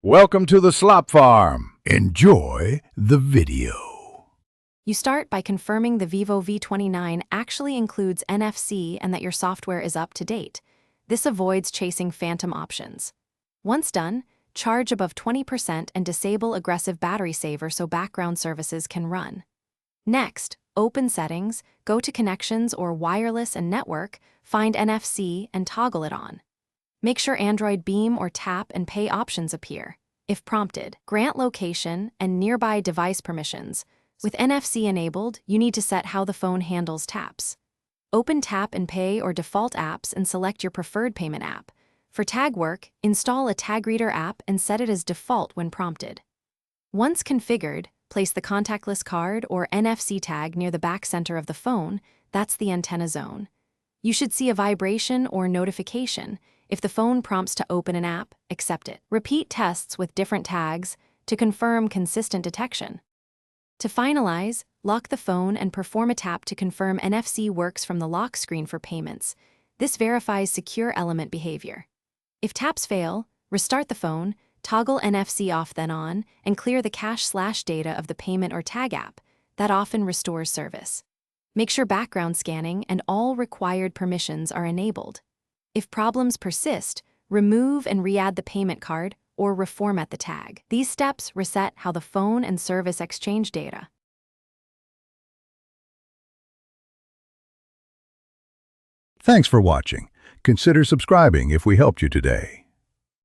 Welcome to the Slop Farm. Enjoy the video. You start by confirming the Vivo V29 actually includes NFC and that your software is up to date. This avoids chasing phantom options. Once done, charge above 20% and disable aggressive battery saver so background services can run. Next, open Settings, go to Connections or Wireless and Network, find NFC and toggle it on. Make sure Android Beam or Tap and Pay options appear. If prompted, grant location and nearby device permissions. With NFC enabled, you need to set how the phone handles taps. Open Tap and Pay or default apps and select your preferred payment app. For tag work, install a tag reader app and set it as default when prompted. Once configured, place the contactless card or NFC tag near the back center of the phone. That's the antenna zone. You should see a vibration or notification. If the phone prompts to open an app, accept it. Repeat tests with different tags to confirm consistent detection. To finalize, lock the phone and perform a tap to confirm NFC works from the lock screen for payments. This verifies secure element behavior. If taps fail, restart the phone, toggle NFC off then on, and clear the cache/data of the payment or tag app. That often restores service. Make sure background scanning and all required permissions are enabled. If problems persist, remove and re-add the payment card or reformat the tag. These steps reset how the phone and service exchange data. Thanks for watching. Consider subscribing if we helped you today.